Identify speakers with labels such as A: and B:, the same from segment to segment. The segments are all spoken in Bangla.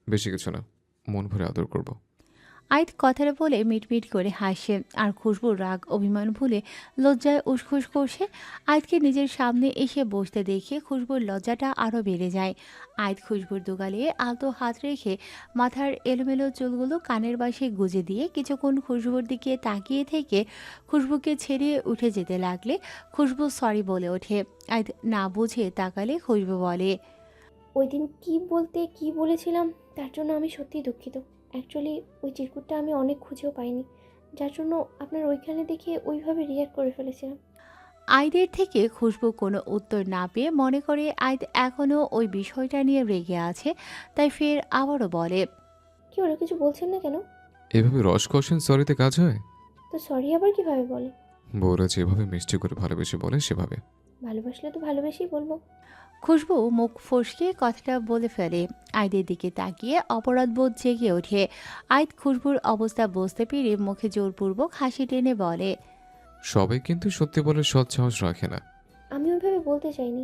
A: বেশি কিছু না, মন ভরে আদর করব।
B: আইত কথাটা বলে মিটমিট করে হাসে, আর খুশবুর রাগ অভিমান ভুলে লজ্জায় উসখুস করছে। আইতকে নিজের সামনে এসে বসতে দেখে খুশবুর লজ্জাটা আরও বেড়ে যায়। আইত খুশবুর দুগালে আলতো হাত রেখে মাথার এলোমেলো চুলগুলো কানের পাশে গুজে দিয়ে কিছুক্ষণ খুশবুর দিকে তাকিয়ে থেকে খুশবুকে ছেড়ে উঠে যেতে লাগলে খুশবু সরি বলে ওঠে। আইত না বুঝে তাকালে খুশবু বলে,
C: ওই দিন কী বলতে কী বলেছিলাম তার জন্য আমি সত্যিই দুঃখিত। অ্যাকচুয়ালি ওই চিরকুটটা আমি অনেক খুঁজেও পাইনি, যার জন্য আপনার ওইখানে দেখে ওইভাবে রিয়্যাক্ট করে ফেলেছিলাম।
B: আইদের থেকে খুশবু কোনো উত্তর না পেয়ে মনে করে আইদ এখনও ওই বিষয়টা নিয়ে রেগে আছে, তাই ফের আবারও বলে,
C: কি ওরা কিছু বলছেন না কেন?
A: এভাবে রসকসেন সরিতে কাজ হয়?
C: তো সরি আবার কিভাবে বলে?
A: বউরা যেভাবে মিষ্টি করে ভালোবেসে বলে সেভাবে।
C: ভালোবাসলে তো ভালোবেসেই বলবো।
B: খুশবু মুখ ফসকে কথাটা বলে ফেলে। আইদের দিকে তাকিয়ে অপরাধবোধ জেগে ওঠে। আইদ খুশবুর অবস্থা বুঝতে পেরে মুখে জোরপূর্বক হাসি টেনে বলে,
A: সবাই কিন্তু সত্যি বলে সৎ সাহস রাখে না।
C: আমি ওইভাবে বলতে চাইনি।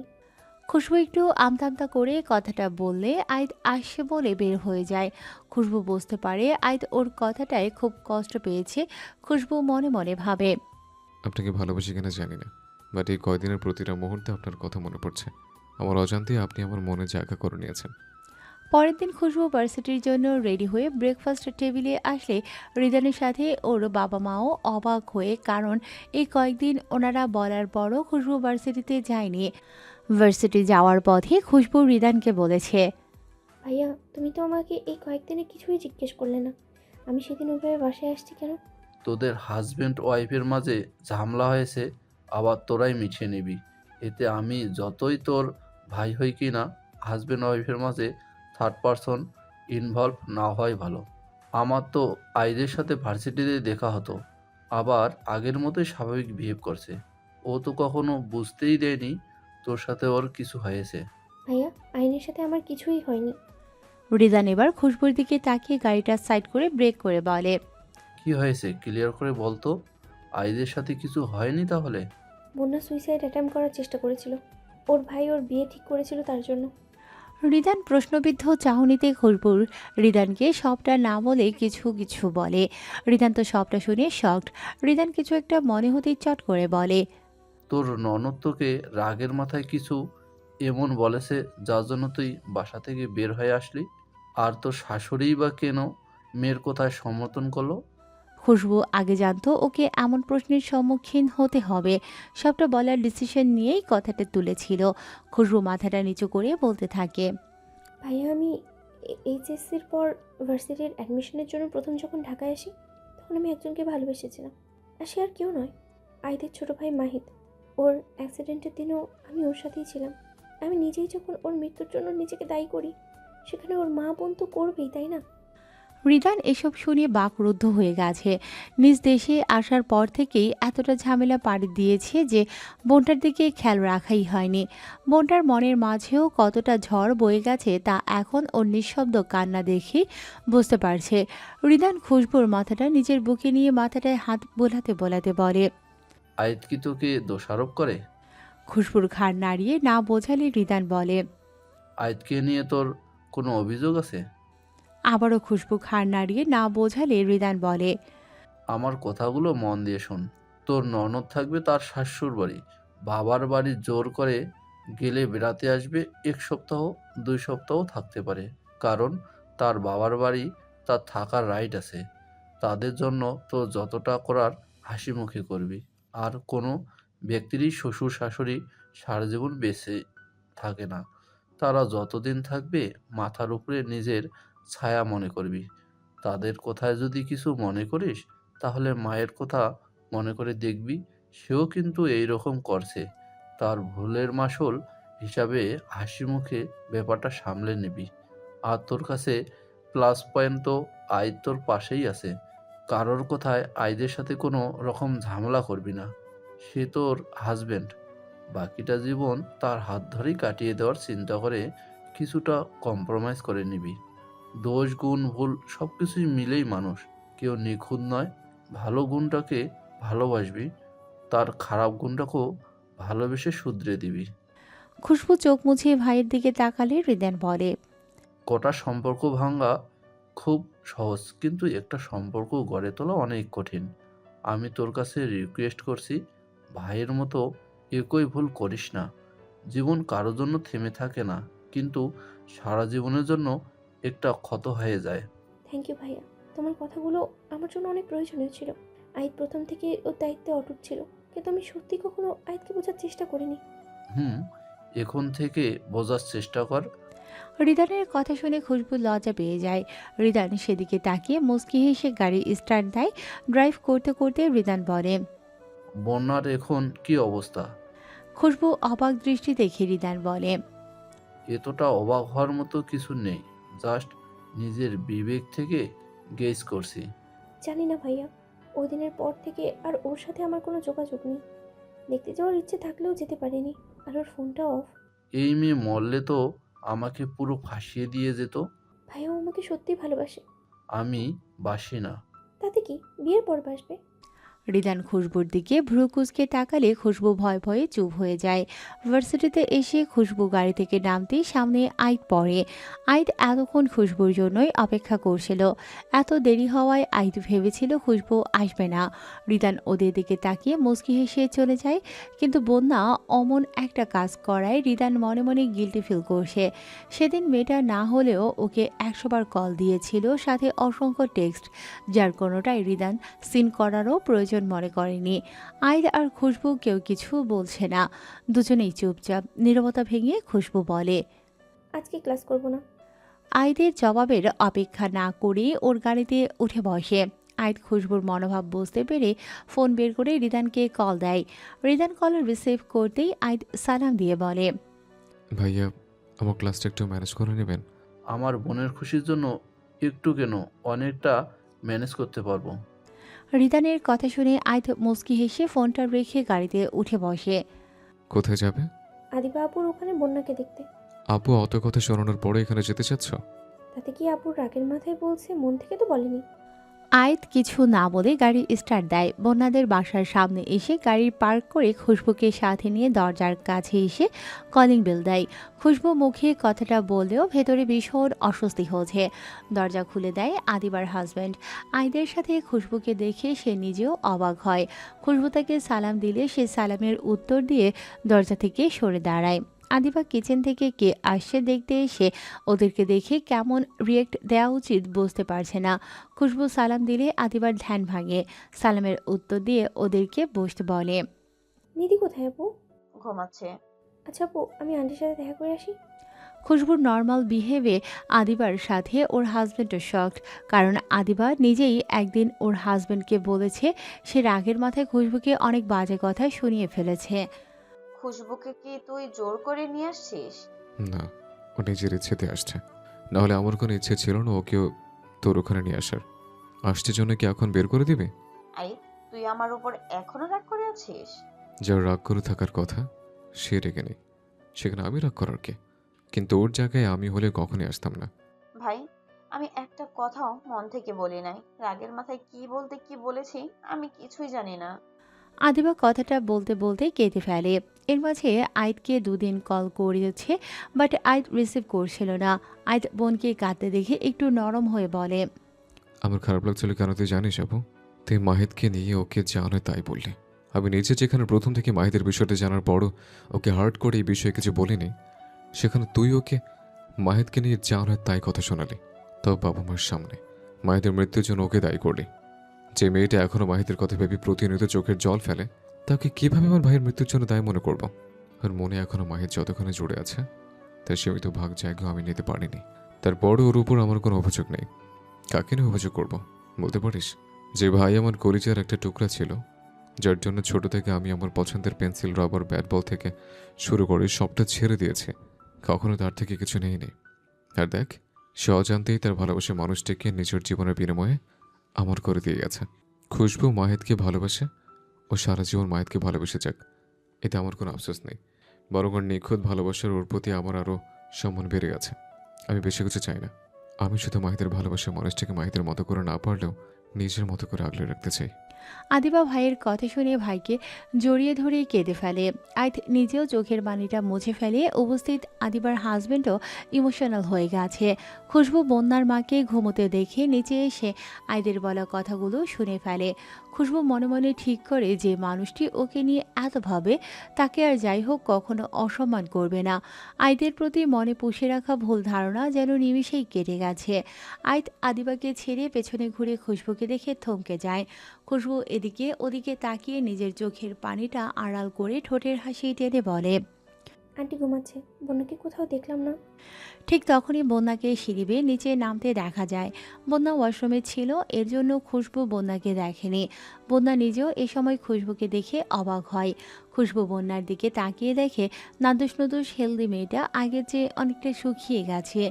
B: খুশবু একটু আমতা আমতা করে কথাটা বললে আইদ আসছে বলে বের হয়ে যায়। খুশবু বুঝতে পারে আইদ ওর কথাটায় খুব কষ্ট পেয়েছে। খুশবু মনে মনে ভাবে,
A: আপনাকে ভালোবাসি কিনা জানি না, বাট এই কয়দিনের প্রতিটা মুহূর্তে আপনার কথা মনে পড়ছে। আমার অজান্তেই আপনি আমার মনে জায়গা করে নিয়েছেন।
B: পরের দিন খুশবু ভার্সিটির জন্য রেডি হয়ে ব্রেকফাস্ট টেবিলে আসলে রিদানের সাথে ওর বাবা মাও অবাক হয়ে, কারণ এই কয়েকদিন ওনারা বলার পরও খুশবু ভার্সিটিতে যায়নি। ভার্সিটি যাওয়ার পথে খুশবু রিদানকে বলেছে,
C: ভাইয়া, তুমি তো আমাকে এই কয়েকদিনে কিছুই জিজ্ঞেস করলে না, আমি সেদিন ওইভাবে বাসায় আসছি কেন?
D: তোদের হাজব্যান্ড ওয়াইফের মাঝে ঝামেলা হয়েছে, আবার তোরাই মিঠিয়ে নিবি। এতে আমি যতই তোর ভাই হই কি না, হাজব্যান্ড ওয়াইফের মাঝে থার্ড পারসন ইনভলভ না হয় ভালো। আমার তো আইদের সাথে ভার্সিটিতে দেখা হতো, আবার আগের মতোই স্বাভাবিক বিহেভ করছে। ও তো কখনো বুঝতেই দেয়নি তোর সাথে ওর কিছু হয়েছে।
C: ভাইয়া, আইনের সাথে আমার কিছুই হয়নি।
B: রিদান এবার খুশবুর দিকে তাকিয়ে গাড়িটা সাইড করে ব্রেক করে বলে,
D: কি হয়েছে ক্লিয়ার করে বলতো। আইদের সাথে কিছু হয়নি তাহলে?
C: বন্যা সুইসাইড অ্যাটেম্প করার চেষ্টা করেছিল, ওর ভাই ওর বিয়ে ঠিক করেছিল তার জন্য।
B: রিদান প্রশ্নবিদ্ধ চাহনিতে খুশবুর রিদানকে সবটা না বলে কিছু কিছু বলে। রিদান তো সবটা শুনে শকড। রিদান কিছু একটা মনে হতেই চট করে বলে,
D: তোর ননদ তোকে রাগের মাথায় কিছু এমন বলেছে যার জন্য তুই বাসা থেকে বের হয়ে আসলি? আর তোর শাশুড়িই বা কেন মেয়ের কথায় সমর্থন করলো?
B: খুশবু আগে জানতো ওকে এমন প্রশ্নের সম্মুখীন হতে হবে। সবটা বলার ডিসিশন নিয়েই কথাটা তুলেছিল। খুশবু মাথাটা নিচু করে বলতে থাকে,
C: ভাইয়া, আমি এইচএসসির পর ভার্সিটির অ্যাডমিশনের জন্য প্রথম যখন ঢাকায় আসি, তখন আমি একজনকে ভালোবেসেছিলাম। আর সে আর কেউ নয়, আইদের ছোট ভাই মাহিত। ওর অ্যাক্সিডেন্টের দিনও আমি ওর সাথেই ছিলাম। আমি নিজেই যখন ওর মৃত্যুর জন্য নিজেকে দায়ী করি, সেখানে ওর মা বোন তো করবেই, তাই না?
B: রিদান এসব শুনে বাকরুদ্ধ হয়ে গেছে। নিজ দেশে আসার পর থেকেই এতটা ঝামেলা পাড়ি দিয়েছে যে বোনটার দিকে খেয়াল রাখাই হয়নি। বোনটার মনের মাঝেও কতটা ঝড় বয়ে গেছে তা এখন ওর নিঃশব্দ কান্না দেখে বুঝতে পারছে। রিদান খুশবুর মাথাটা নিজের বুকে নিয়ে মাথাটায় হাত বোলাতে বোলাতে বলে,
D: আয়াত কি তোকে দোষারোপ করে?
B: খুশবুর ঘাড় নাড়িয়ে না বোঝালে রিদান বলে,
D: আয়াতকে নিয়ে তোর কোনো অভিযোগ আছে?
B: আবারও খুশবু ঘাড় নাড়িয়ে না বোঝালে রিদান বলে,
D: আমার কথাগুলো মন দিয়ে শোন। তোর ননদ থাকবে তার শাশুড় বাড়ি, বাবার বাড়ি জোর করে গেলে বেড়াতে আসবে 1 সপ্তাহ, 2 সপ্তাহ থাকতে পারে। কারণ তার বাবার বাড়ি, তার থাকার রাইট আছে। তাদের জন্য তো যতটা করার হাসি মুখে করবি। আর কোনো ব্যক্তিরই শ্বশুর শাশুড়ি সারা জীবন বেঁচে থাকে না। তারা যতদিন থাকবে মাথার উপরে নিজের ছায়া মনে করবি। তাদের কথায় যদি কিছু মনে করিস, তাহলে মায়ের কথা মনে করে দেখবি, সেও কিন্তু এই রকম করছে। তার ভুলের মাসুল হিসাবে হাসি মুখে ব্যাপারটা সামলে নিবি। আর তোর কাছে প্লাস পয়েন্ট তো আই তোর পাশেই আছে। কারোর কথায় আইদের সাথে কোনো রকম ঝামেলা করবি না। সে তোর হাজবেন্ড। বাকিটা জীবন তার হাত ধরেই কাটিয়ে দেওয়ার চিন্তা করে কিছুটা কম্প্রোমাইজ করে নিবি। দোষ গুণ ভুল সব কিছুই মিলেই মানুষ, কেউ নিখুঁত নয়। ভালো গুণটাকে ভালোবাসবি, তার খারাপ গুণটাকেও ভালোবেসে শুধরে দিবি।
B: খুশবু চোখ মুছিয়ে ভাইয়ের দিকে তাকালে রিদান বলে,
D: কটা সম্পর্ক ভাঙা খুব সহজ, কিন্তু একটা সম্পর্ক গড়ে তোলা অনেক কঠিন। আমি তোর কাছে রিকোয়েস্ট করছি, ভাইয়ের মতো একই ভুল করিস না। জীবন কারোর জন্য থেমে থাকে না, কিন্তু সারা জীবনের জন্য একটা ক্ষত হয়ে যায়।
C: থ্যাংক ইউ ভাইয়া। তোমার কথাগুলো আমার জন্য অনেক প্রয়োজনীয় ছিল। আইদ প্রথম থেকে ওর দায়িত্বে অটুট ছিল, কিন্তু আমি সত্যি কখনো আইদকে বোঝার চেষ্টা করিনি।
D: হুম, এখন থেকে বোঝার চেষ্টা কর।
B: রিদানের কথা শুনে খুশবু লজ্জা পেয়ে যায়। রিদান সেদিকে তাকিয়ে মুচকি হেসে গাড়ি স্টার্ট দেয়। ড্রাইভ করতে করতে রিদান বলে।
D: বন্যার এখন কি অবস্থা?
B: খুশবু অবাক দৃষ্টি দেখে রিদান বলে।
D: এতটা অবাক হওয়ার মতো কিছু নেই, জাস্ট নিজের বিবেক থেকে গেস করছি।
C: জানি না ভাইয়া, ওই দিনের পর থেকে আর ওর সাথে আমার কোনো যোগাযোগ নেই। দেখতে যাওয়ার ইচ্ছে থাকলেও যেতে পারিনি, আর ওর ফোনটা অফ।
D: এই মেয়ে মরলে তো আমাকে পুরো ফাঁসিয়ে দিয়ে যেত।
C: ভাইয়া ও আমাকে সত্যিই ভালোবাসে।
D: আমি বাসি না।
C: তাতে কি, বিয়ের পর বাসবে।
B: রিদান খুশবুর দিকে ভ্রু কুঁচকে তাকালে খুশবু ভয়ে ভয়ে চুপ হয়ে যায়। ভার্সিটিতে এসে খুশবু গাড়ি থেকে নামতেই সামনে আইদ পড়ে। আইদ এতক্ষণ খুশবুর জন্যই অপেক্ষা করছিল। এত দেরি হওয়ায় আইদ ভেবেছিল খুশবু আসবে না। রিদান ওদের দিকে তাকিয়ে মুচকি হেসে চলে যায়। কিন্তু বন্যা অমন একটা কাজ করায় রিদান মনে মনে গিল্টি ফিল করছে। সেদিন মেয়েটা না হলেও ওকে 100 বার কল দিয়েছিল, সাথে অসংখ্য টেক্সট, যার কোনোটাই রিদান সিন করারও প্রয়োজন মনে করেনি। আইদ আর খুশবু কেউ কিছু বলছে না, দুজনেই চুপচাপ। নীরবতা ভেঙে খুশবু বলে।
C: আজকে ক্লাস করব না।
B: আইদের জবাবের অপেক্ষা না করে ওর গাড়িতে উঠে বসে। আইদ খুশবুর মনোভাব বুঝতে পেরে ফোন বের করে রিদানকে কল দেয়। রিদান কল রিসিভ করতেই আইদ সালাম দিয়ে বলে।
A: ভাইয়া, আমার ক্লাসটা একটু ম্যানেজ করে নেবেন?
D: আমার বোনের খুশির জন্য একটু কেন, অনেকটা ম্যানেজ করতে পারবো।
B: রিদানের কথা শুনে আইদ মুচকি হেসে ফোনটা রেখে গাড়িতে উঠে বসে।
A: কোথায় যাবে?
C: আদিবা আপুর ওখানে বন্যাকে দেখতে।
A: আপু অত কথা শোনানোর পরে এখানে যেতে চাচ্ছ?
C: তাতে কি আপুর রাগের মাথায় বলছে, মন থেকে তো বলেনি।
B: আয়েদ কিছু না বলে গাড়ি স্টার্ট দেয়। বন্যাদের বাসার সামনে এসে গাড়ি পার্ক করে খুশবুকে সাথে নিয়ে দরজার কাছে এসে কলিং বেল দেয়। খুশবু মুখে কথাটা বললেও ভেতরে ভীষণ অস্বস্তি হচ্ছে। দরজা খুলে দেয় আদিবার হাজব্যান্ড। আয়েদের সাথে খুশবুকে দেখে সে নিজেও অবাক হয়। খুশবু তাকে সালাম দিলে সে সালামের উত্তর দিয়ে দরজা থেকে সরে দাঁড়ায়। আদিবা কিচেন থেকে কে আসছে দেখতে এসে ওদেরকে দেখে কেমন রিয়েক্ট দেওয়া উচিত বুঝতে পারছে না। খুশবু সালাম দিলে আদিবার ধ্যান ভাঙে। সালামের উত্তর দিয়ে ওদেরকে বসতে বলে।
C: নিধি কোথায় আপু?
E: ঘুমাচ্ছে।
C: আচ্ছা আপু, আমি আন্টির সাথে দেখা করে আসি।
B: খুশবুর নর্মাল বিহেভে আদিবার সাথে ওর হাজব্যান্ডও শকড, কারণ আদিবা নিজেই একদিন ওর হাজব্যান্ডকে বলেছে সে রাগের মাথায় খুশবুকে অনেক বাজে কথা শুনিয়ে ফেলেছে।
E: খুশবুকে কি তুই জোর করে নিয়ে আসছিস?
A: না, ও নিজের ইচ্ছেতে আসছে। নাহলে আমার কোনো ইচ্ছে ছিল না ওকেও তোর ওখানে নিয়ে আসার। আসছে জন্য কি এখন বের করে দিবে?
E: আই, তুই আমার উপর এখনো রাগ করে আছিস?
A: যার রাগ করে থাকার কথা সে রেগে নেই, সেখানে আমি রাগ করার কে? কিন্তু ওর জায়গায় আমি হলে কখনই আসতাম না।
E: ভাই, আমি একটা কথাও মন থেকে বলি নাই। রাগের মাথায় কি বলতে কি বলেছি আমি কিছুই জানি না।
B: আদিবা কথাটা বলতে বলতে কেঁদে ফেলে। এর মাঝে আইদকে 2 দিন কল করেছে, বাট আইদ রিসিভ করছিল না। আইদ বোনকে কাঁদতে দেখে একটু নরম হয়ে বলে।
A: আমার খারাপ লাগছিল কেন তুই জানিস আপু? তুই মাহিদকে নিয়ে ওকে যা নয় তাই বললি। আমি নিজে যেখানে প্রথম থেকে মাহিদের বিষয়টা জানার পরও ওকে হার্ট করে এই বিষয়ে কিছু বলিনি, সেখানে তুই ওকে মাহিদকে নিয়ে যা নয় তাই কথা শোনালি। তাও বাবা মার সামনে মাহিদের মৃত্যুর জন্য ওকে দায়ী করলি। যে মেয়েটা এখনো মাহিদের কথা ভেবে প্রতিনিয়ত চোখের জল ফেলে, তাকে কিভাবে আমার ভাইয়ের মৃত্যুর জন্য দায় মনে করব? আর মনে এখনো মাহিদ যতক্ষণে জুড়ে আছে তার সীমিত ভাগ জায়গাও আমি নিতে পারিনি। তারপরও ওর উপর আমার কোনো অভিযোগ নেই। কাকে নিয়ে অভিযোগ করব বলতে পারিস? যে ভাই আমার কলিজার একটা টুকরা ছিল, যার জন্য ছোট থেকে আমি আমার পছন্দের পেন্সিল, রাবার, ব্যাট বল থেকে শুরু করে সবটা ছেড়ে দিয়েছি, কখনো তার থেকে কিছু নেই। আর দেখ, সে অজান্তেই তার ভালোবাসা মানুষটিকে নিজের জীবনের বিনিময়ে আমার করে দিয়ে গেছে। খুশবু মাহিদকে ভালোবাসে, ও সারা জীবন মাহিদকে ভালোবেসে যাক, এতে আমার কোনো আফসোস নেই। বরং ওর নিখুঁত ভালোবাসার ওর প্রতি আমার আরও সম্মান বেড়ে গেছে। আমি বেশি কিছু চাই না। আমি শুধু মাহিদের ভালোবাসা মানুষটাকে মাহিদের মতো করে না পারলেও নিজের মতো করে আগলে রাখতে চাই।
B: আদিবা ভাইয়ের কথা শুনে ভাইকে জড়িয়ে ধরে কেঁদে ফেলে। আইত নিজেও চোখের পানিটা মুছে ফেলে। উপস্থিত আদিবার হাজবেন্ডও ইমোশনাল হয়ে গেছে। খুশবু বন্যার মাকে ঘুমোতে দেখে নিচে এসে আইদের বলা কথাগুলো শুনে ফেলে। খুশবু মনে মনে ঠিক করে যে মানুষটি ওকে নিয়ে এত ভাবে তাকে আর যাই হোক কখনো অসম্মান করবে না। আইদের প্রতি মনে পুষে রাখা ভুল ধারণা যেন নিমিষেই কেটে গেছে। আইত আদিবাকে ছেড়ে পেছনে ঘুরে খুশবুকে দেখে থমকে যায়। খুশবু এদিকে ওদিকে তাকিয়ে নিজের চোখের পানিটা আড়াল করে ঠোঁটের হাসি টেনে বলে,
C: আন্টি ঘুমাচ্ছে, বন্যাকে কোথাও দেখলাম না।
B: ঠিক তখনই বন্যাকে সিঁড়ি বেয়ে নিচে নামতে দেখা যায়। বন্যা ওয়াশরুমে ছিল, এর জন্য খুশবু বন্যাকে দেখেনি। বন্যা নিজেও এ সময় খুশবুকে দেখে অবাক হয়। খুশবু বন্যার দিকে তাকিয়ে দেখে নাদুস নদুস হেলদি মেয়েটা আগের চেয়ে অনেকটা শুকিয়ে গেছে।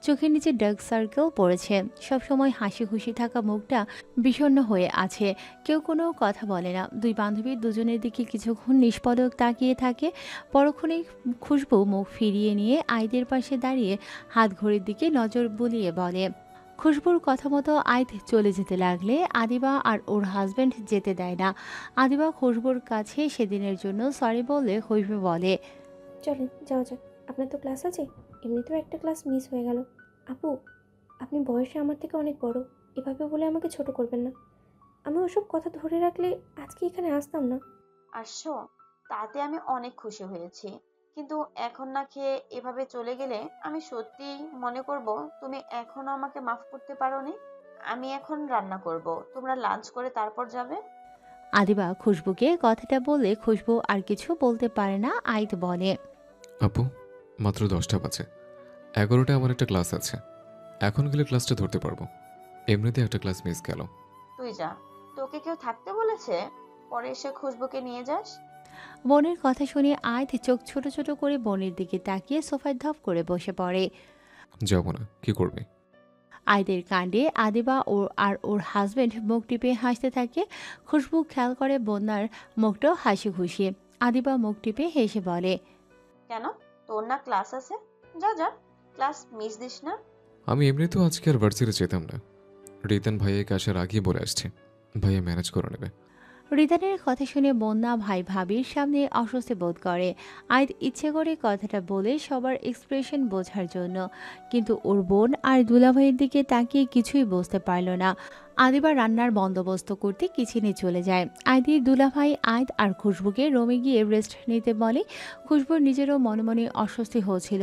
B: চোখের নিচে ডার্ক সার্কেল পড়েছে। সবসময় হাসি খুশি থাকা মুখটা বিষণ্ণ হয়ে আছে। কেউ কোনো কথা বলে না। দুই বান্ধবী দুজনের দিকে কিছুক্ষণ নিষ্পলক তাকিয়ে থাকে। পরক্ষণে খুশবু মুখ ফিরিয়ে নিয়ে আইদের পাশে দাঁড়িয়ে হাত ঘড়ির দিকে নজর বুলিয়ে বলে। খুশবুর কথা মতো আইদ চলে যেতে লাগলে আদিবা আর ওর হাজবেন্ড যেতে দেয় না। আদিবা খুশবুর কাছে সেদিনের জন্য সরি বললে খুশবু বলে,
C: চলেন যাওয়া যাক, আপনার তো ক্লাস আছে, এমনিতেও একটা ক্লাস মিস হয়ে গেল। আপু, আপনি বয়সে আমার থেকে অনেক বড়, এভাবে বলে আমাকে ছোট করবেন না। আমি ওসব কথা ধরে রাখলে আজকে এখানে আসতাম না।
E: আসছো, তাতে আমি অনেক খুশি হয়েছি। কিন্তু এখন না খেয়ে এভাবে চলে গেলে আমি সত্যিই মনে করব তুমি এখনো আমাকে মাফ করতে পারোনি। আমি এখন রান্না করব, তোমরা লাঞ্চ করে তারপর যাবে।
B: আদিবা খুশবুকে কথাটা বলে খুশবু আর কিছু বলতে পারে না। আইদ বলে,
A: আপু, মাত্র 10টা বাজে, 11টায় আমার একটা ক্লাস আছে। এখন গেলে ক্লাসটা ধরতে পারবো। এমনিতে একটা ক্লাস মিস গেল।
E: তুই যা, তোকে কেউ থাকতে বলেছে? পরে এসে খুশবুকে নিয়ে যাস।
B: বোনের কথা শুনে আইদ চোখ ছোট ছোট করে বোনের দিকে তাকিয়ে সোফায় ধপ করে বসে পড়ে।
A: যাব না, কি করবে?
B: আইদের কাণ্ডে আদিবা আর ওর হাজবেন্ড মুখ টিপে হাসতে থাকে। খুশবু খেয়াল করে বন্যার মুখটাও হাসি খুশি। আদিবা মুখ টিপে হেসে বলে,
E: কেন, তোর না ক্লাস আছে? যা যা, ক্লাস মিস দিস না।
A: আমি এমনিতেও আজকে আর ভার্সিটি যেতাম না। রিতান ভাইয়াকে আসার আগেই বলে আসছে, ভাইয়া ম্যানেজ করে নেবে।
B: রিদানের কথা শুনে বন্যা ভাই ভাবির সামনে অস্বস্তি বোধ করে। আইদ ইচ্ছে করে কথাটা বলে সবার এক্সপ্রেশন বোঝার জন্য, কিন্তু ওর বোন আর দুলাভাইয়ের দিকে তাকিয়ে কিছুই বুঝতে পারল না। আদিবা রান্নার বন্দোবস্ত করতে কিচেনে চলে যায়। আইদির দুলাভাই আইদ আর খুশবুকে রুমে গিয়ে রেস্ট নিতে বলে। খুশবুর নিজেরও মনে মনে অস্বস্তি হচ্ছিল,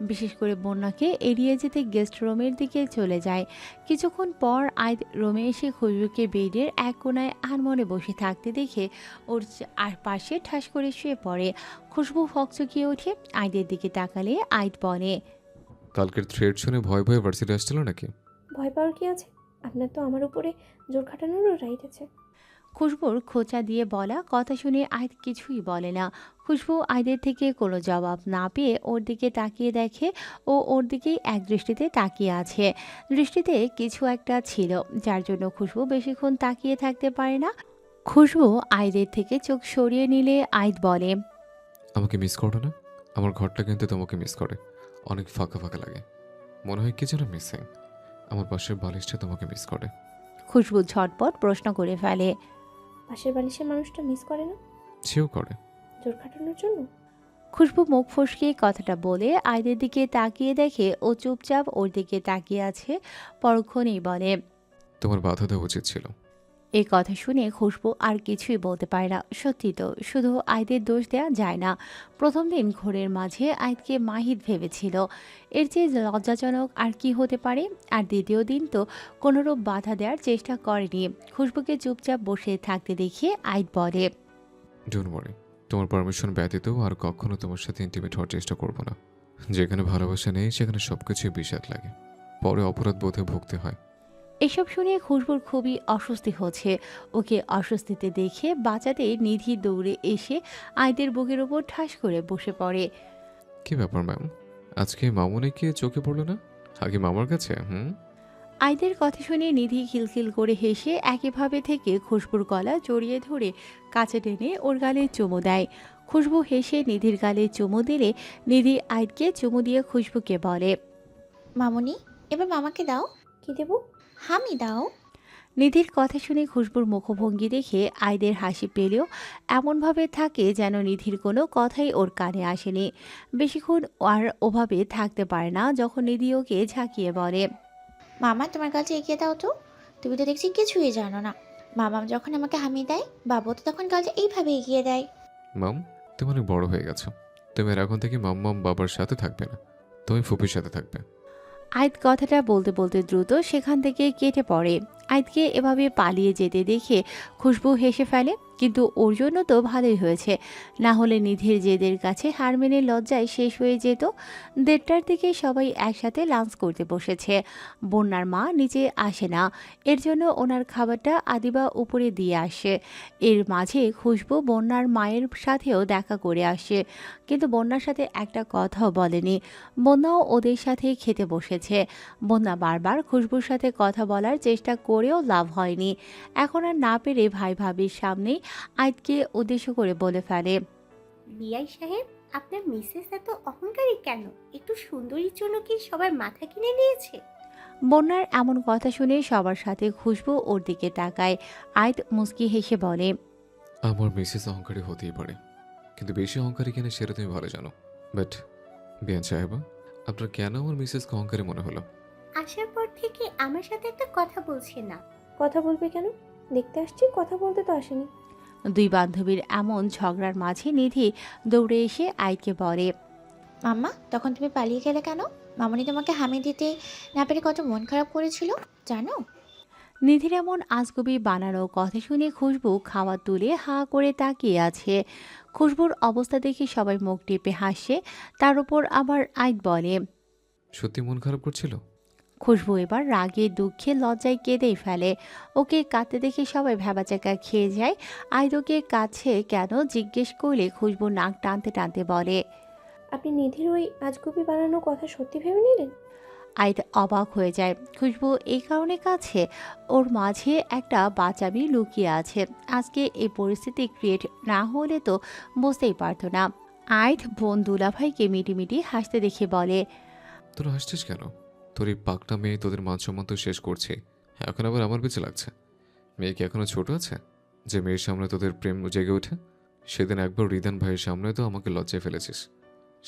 B: বিশেষ করে বন্যাকে এড়িয়ে যেতে গেস্ট রুমের দিকে চলে যায়। কিছুক্ষণ পর আইদ রুমে এসে খুশবুকে বেডের এক কোণায় আনমনে বসে থাকতে দেখে ওর আর পাশে ঠাস করে শুয়ে পড়ে। খুশবু ফকচকিয়ে ওঠে। আইদের দিকে তাকালে আইদ বলে,
A: কালকের থ্রেড শুনে ভয় ভয়ে ভার্সিটি আসছিল নাকি?
C: ভয় পাওয়ার কি আছে? আপনার তো আমার উপরে জোর খাটানোরও রাইট আছে।
B: খুশবুর খোঁচা দিয়ে বলা কথা শুনে আইদ কিছুই বলে না। খুশবু আইদের থেকে কোনো জবাব না পেয়ে ওর দিকে তাকিয়ে দেখে ও ওর দিকেই এক দৃষ্টিতে তাকিয়ে আছে। দৃষ্টিতে কিছু একটা ছিল, যার জন্য খুশবু বেশিক্ষণ তাকিয়ে থাকতে পারে না। খুশবু আইদের থেকে চোখ সরিয়ে নিলে আইদ বলে,
A: আমাকে মিস করো না? আমার ঘরটা কিন্তু তোমাকে মিস করে। অনেক ফাঁকা ফাঁকা লাগে, মনে হয় কি যেন মিসিং। আমার পাশের বালিশটা তোমাকে মিস করে।
B: খুশবু ঝটপট প্রশ্ন করে ফেলে,
C: পাশের বালিশের মানুষটা মিস করে না?
A: সেও করে।
C: জোর খাটানোর জন্য?
B: খুশবু মুখ ফসকে কথাটা বলে আইদের দিকে তাকিয়ে দেখে ও চুপচাপ ওর দিকে তাকিয়ে আছে। পরক্ষণেই বলে,
A: তোমার বাধা দেওয়া উচিত ছিল।
B: এই কথা শুনে খুশবু আর কিছুই বলতে পারে না। সত্যি তো, শুধু আইদের দোষ দেওয়া যায় না। প্রথম দিন ঘোরের মাঝে আইদকে মাহিদ ভেবেছিল, এর চেয়ে লজ্জাজনক আর কি হতে পারে। আর দ্বিতীয় দিন তো কোনোরূপ বাধা দেওয়ার চেষ্টা করেনি। খুশবুকে চুপচাপ বসে থাকতে দেখে আইদ বলে,
A: ডোন্ট ওয়ারি, তোমার পারমিশন ব্যতীত আর কখনো তোমার সাথে ইন্টিমেট হওয়ার চেষ্টা করবো না। যেখানে ভালোবাসা নেই সেখানে সবকিছুই বিষাদ লাগে, পরে অপরাধ বোধে ভুগতে হয়।
B: এসব শুনে খুশবুর খুবই অস্বস্তি হচ্ছে। ওকে অস্বস্তিতে দেখে বাঁচাতে নিধি দৌড়ে এসে আইদের বুকের ওপর ঠাস করে বসে পড়ে।
A: কি ব্যাপার ম্যাম, আজকে মামুনিকে চোখে পড়লো না? আগে মামার কাছে?
B: আইদের কথা শুনে নিধি খিলখিল করে হেসে একইভাবে থেকে খুশবুর গলা জড়িয়ে ধরে কাছে টেনে ওর গালে চুমু দেয়। খুশবু হেসে নিধির গালে চুমু দিলে নিধি আইদকে চুমু দিয়ে খুশবুকে বলে,
F: মামুনি, এবার মামাকে দাও।
C: কি দেবো?
F: হামি দাও।
B: নিধির কথা শুনে খুশবুর মুখভঙ্গি দেখে আইদের হাসি পেলেও এমনভাবে থাকে যেন নিধির কোনো কথাই ওর কানে আসেনি। বেশিক্ষণ আর ওভাবে থাকতে পারে না যখন নিধি ওকে ঝাঁকিয়ে বলে,
F: মামা তোমার কাছে এগিয়ে দাও তো, তুমি তো দেখছি কিছুই জানো না। মামা যখন আমাকে হামি দেয়, বাবু তো তখন কালটা এইভাবে এগিয়ে দেয়।
A: মাম, তুমি অনেক বড় হয়ে গেছো। তুমি আর এখন থেকে মাম্মাম বাবার সাথে থাকবে না, তুমি ফুপির সাথে থাকবে।
B: আইদ কথাটা বলতে বলতে দ্রুত সেখান থেকে কেটে পড়ে। আইদকে এভাবে পালিয়ে যেতে দেখে খুশবু হেসে ফেলে, কিন্তু ওর জন্য তো ভালোই হয়েছে, না হলে নিধির জেদের কাছে হার মেনে লজ্জায় শেষ হয়ে যেত। 1:30টার দিকে সবাই একসাথে লাঞ্চ করতে বসেছে। বন্যার মা নিচে আসে না, এর জন্য ওনার খাবারটা আদিবা উপরে দিয়ে আসে। এর মাঝে খুশবু বন্যার মায়ের সাথেও দেখা করে আসে, কিন্তু বন্যার সাথে একটা কথাও বলেনি। বন্যাও ওদের সাথে খেতে বসেছে। বন্যা বারবার খুশবুর সাথে কথা বলার চেষ্টা করেও লাভ হয়নি। এখন আর না পেরে ভাই ভাবির সামনেই আইদকে উদ্দেশ্য করে বলে ফেলে,
G: বিআই সাহেব, আপনার মিসেস এত অহংকারী কেন? একটু সুন্দরীর জন্য কি সবার মাথা কিনে নিয়েছে?
B: বন্যার এমন কথা শুনে সবার সাথে খুশবু ওর দিকে তাকায়। আইদ মুস্কি হেসে বলে,
A: আমার মিসেস অহংকারী হতেই পারে, কিন্তু বেশি অহংকারী কিনা সেটা তুমি ভালো জানো। বাট বিয়ান সাহেবা, আপনার কেন আমার মিসেসকে অহংকারী মনে হলো?
G: আসার পর থেকে আমার সাথে একটা কথা বলছে না।
C: কথা বলবে কেন? দেখতে আসছি, কথা বলতে তো আসেনি।
B: দুই বান্ধবীর এমন ঝগড়ার মাঝে নিধি দৌড়ে এসে আইদকে বলে,
F: মাম্মা তখন তুমি পালিয়ে গেলে কেন? মামনি তোমাকে হামি দিতে না পেরে কত মন খারাপ করেছিল জানো?
B: নিধির এমন আজগুবি বানানো কথা শুনে খুশবু খাওয়া তুলে হা করে তাকিয়ে আছে। খুশবুর অবস্থা দেখে সবাই মুখ টিপে হাসে, তার উপর আবার আইদ বলে।
A: সত্যি মন খারাপ করছিল?
B: খুশবু এবার রাগে দুঃখে লজ্জায় কেঁদেই ফেলে। ওকে কাঁদতে দেখে সবাই ভ্যাবাচাকা খেয়ে যায়। আইদ ওকে কাছে কেন জিজ্ঞেস করলে খুশবু নাক টানতে টানতে বলে,
C: আপনি নিধির ওই আজগুবি বানানো কথা সত্যি ভেবে নিলেন?
B: আইদ অবাক হয়ে যায়। খুশবু এই কারণে কাছে ওর মাঝে একটা বাচাবি লুকিয়ে আছে। আজকে এই পরিস্থিতি ক্রিয়েট না হলে তো বুঝতেই পারতো না। আইদ বোন দুলাভাইকে মিটিমিটি হাসতে দেখে বলে,
A: তোরা হাসছিস কেন? তোর এই পাকটা মেয়ে তোদের মান সম্মান তো শেষ করছে, এখন আবার আমার পিছে লাগছে। মেয়ে কি এখনো ছোট আছে যে মেয়ের সামনে তোদের প্রেম জেগে ওঠে? সেদিন একবার রিদান ভাইয়ের সামনে তো আমাকে লজ্জায় ফেলেছিস,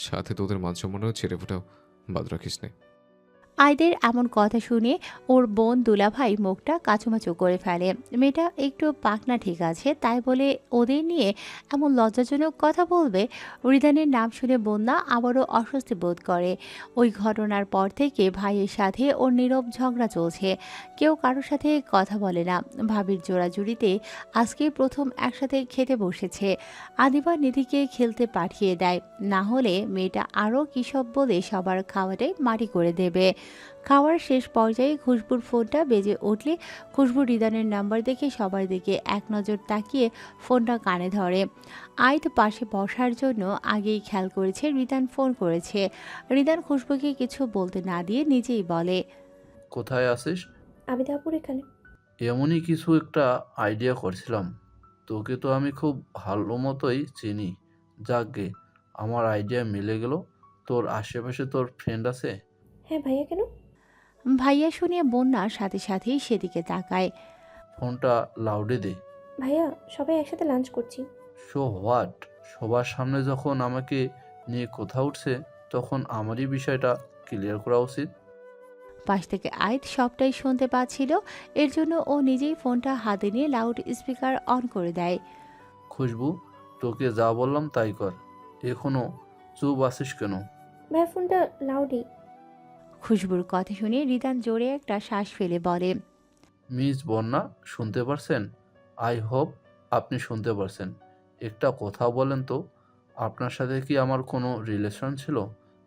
A: সাথে তোদের মান সম্মানও ছেড়ে ফোটাও বাদ রাখিস নে।
B: আইদের এমন কথা শুনে ওর বোন দুলাভাই মুখটা কাচুমাচু করে ফেলে। মেয়েটা একটু পাকনা ঠিক আছে, তাই বলে ওদের নিয়ে এমন লজ্জাজনক কথা বলবে? রিদানের নাম শুনে বন্যা আবারও অস্বস্তি বোধ করে। ওই ঘটনার পর থেকে ভাইয়ের সাথে ওর নীরব ঝগড়া চলছে, কেউ কারোর সাথে কথা বলে না। ভাবির জোড়াজুড়িতে আজকে প্রথম একসাথে খেতে বসেছে। আদিবা নিধিকে খেলতে পাঠিয়ে দেয়, না হলে মেয়েটা আরও কী সব বলে সবার খাওয়াটাই মাটি করে দেবে। খাওয়ার শেষ পর্যায়ে খুশবুর ফোনটা বেজে উঠলে খুশবু রিদানের নাম্বার দেখে সবার দিকে এক নজর তাকিয়ে ফোনটা কানে ধরে। আইদ পাশে বসার জন্য আগেই খেয়াল করেছে রিদান ফোন করেছে। রিদান খুশবুকে কিছু বলতে না দিয়ে নিজেই বলে,
D: কোথায় আছিস?
C: আবিদাপুর এখানে।
D: এমনই কিছু একটা আইডিয়া করছিলাম। তোকে তো আমি খুব ভালো মতোই চিনি। যাকগে, আমার আইডিয়া মিলে গেল। তোর আশেপাশে তোর ফ্রেন্ড আছে?
C: হ্যাঁ ভাইয়া, কেন?
B: ভাইয়া শুনে বন্যার সাথে সাথেই সেদিকে তাকায়।
D: ফোনটা লাউডে দে।
C: ভাইয়া, সবাই একসাথে লাঞ্চ করছি।
D: So what? সবার সামনে যখন আমাকে নিয়ে কথা উঠছে, তখন আমারই বিষয়টা ক্লিয়ার করা উচিত।
B: পাশ থেকে আইদ সবটাই শুনতে পাচ্ছিল, এর জন্য ও নিজেই ফোনটা হাতে নিয়ে লাউড স্পিকার অন করে দেয়।
D: খুশবু, তোকে যা বললাম তাই কর। এখনো চুপ আছিস কেন?
C: ভাইয়া, ফোনটা লাউডই।
B: খুশবুর কথা শুনে রিদান জোরে একটা শ্বাস ফেলে বলে,
D: মিস বন্যা, শুনতে পারছেন? আই হোপ আপনি শুনতে পারছেন। একটা কথা বলেন তো, আপনার সাথে কি আমার কোনো রিলেশন ছিল,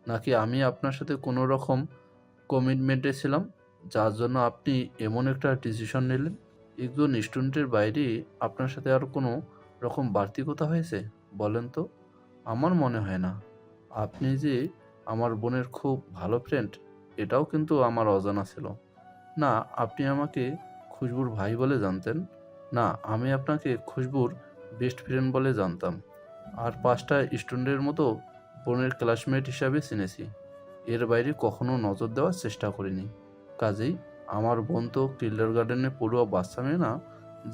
D: নাকি আমি আপনার সাথে কোনো রকম কমিটমেন্টে ছিলাম, যার জন্য আপনি এমন একটা ডিসিশন নিলেন? একজন স্টুডেন্টের বাইরে আপনার সাথে আর কোনো রকম বাড়তি কথা হয়েছে বলেন তো? আমার মনে হয় না। আপনি যে আমার বোনের খুব ভালো ফ্রেন্ড, এটাও কিন্তু আমার অজানা ছিল। না, আপনি আমাকে খুশবুর ভাই বলে জানতেন, না আমি আপনাকে খুশবুর বেস্ট ফ্রেন্ড বলে জানতাম। আর 5টা স্টুডেন্টের মতো বোনের ক্লাসমেট হিসাবে চিনেছি। এর বাইরে কখনো নজর দেওয়ার চেষ্টা করিনি। কাজেই আমার বোন তো কিন্ডার গার্ডেনে পড়ুয়া বাচ্চা মেয়ে না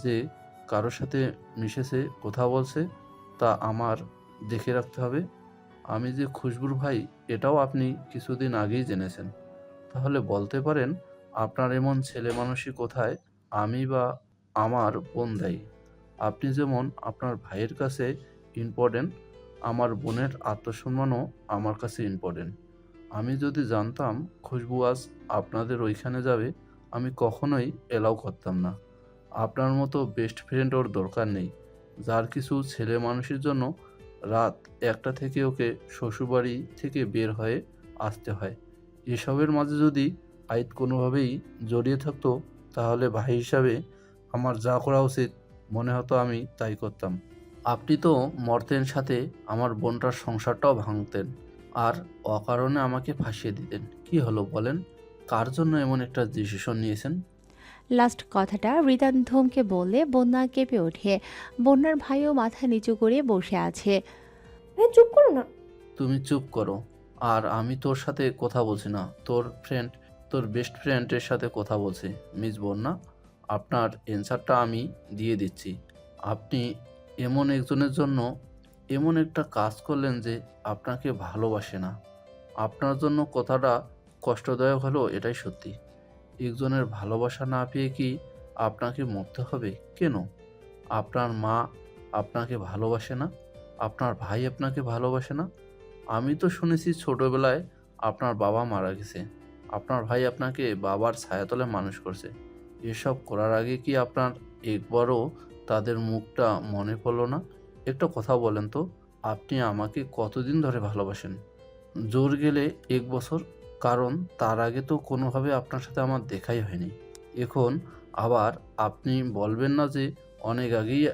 D: যে কারোর সাথে মিশেছে, কথা বলছে, তা আমার দেখে রাখতে হবে। আমি যে খুশবুর ভাই এটাও আপনি কিছুদিন আগেই জেনেছেন। তাহলে বলতে পারেন আপনার এমন ছেলে মানুষই কোথায় আমি বা আমার বোন দায়ী। আপনি যেমন আপনার ভাইয়ের কাছে ইম্পর্টেন্ট, আমার বোনের আত্মসম্মানও আমার কাছে ইম্পর্টেন্ট। আমি যদি জানতাম খুশবু আজ আপনাদের ওইখানে যাবে, আমি কখনোই এলাও করতাম না। আপনার মতো বেস্ট ফ্রেন্ড ওর দরকার নেই, যার কিছু ছেলে মানুষের জন্য রাত 1টা থেকে ওকে শ্বশুরবাড়ি থেকে বের হয়ে আসতে হয়। এসবের মাঝে যদি আইত কোনোভাবেই জড়িয়ে থাকতো, তাহলে ভাই হিসাবে আমার যা করা উচিত মনে হতো আমি তাই করতাম। আপনি তো মরতেন, সাথে আমার বোনটার সংসারটাও ভাঙতেন, আর অকারণে আমাকে ফাঁসিয়ে দিতেন। কি হলো বলেন? কার জন্য এমন একটা ডিসিশন নিয়েছেন?
B: লাস্ট কথাটা রিদান ধমকে বললে বন্যা কেঁপে ওঠে। বন্যার ভাইও মাথা নিচু করে বসে আছে।
C: ভাই চুপ করো না।
D: তুমি চুপ করো। আর আমি তোর সাথে কথা বলছি না, তোর বেস্ট ফ্রেন্ডের সাথে কথা বলছি। মিস বন্যা, আপনার অ্যান্সারটা আমি দিয়ে দিচ্ছি। আপনি এমন একজনের জন্য এমন একটা কাজ করলেন যে আপনাকে ভালোবাসে না। আপনার জন্য কথাটা কষ্টদায়ক হলেও এটাই সত্যি। একজনের ভালোবাসা না পেয়ে কি আপনাকে মরতে হবে? কেন? আপনার মা আপনাকে ভালোবাসে না? আপনার ভাই আপনাকে ভালোবাসে না? আমি তো শুনেছি ছোটবেলায় আপনার বাবা মারা গেছে, আপনার ভাই আপনাকে বাবার ছায়াতলে মানুষ করছে। এসব করার আগে কি আপনার একবারও তাদের মুখটা মনে পড়লো না? একটা কথা বলেন তো, আপনি আমাকে কতদিন ধরে ভালোবাসেন? জোর গেলে 1 বছর, কারণ তার আগে তো কোনোভাবে আপনার সাথে আমার দেখাই হয়নি। এখন আবার আপনি বলবেন না যে অনেক আগেই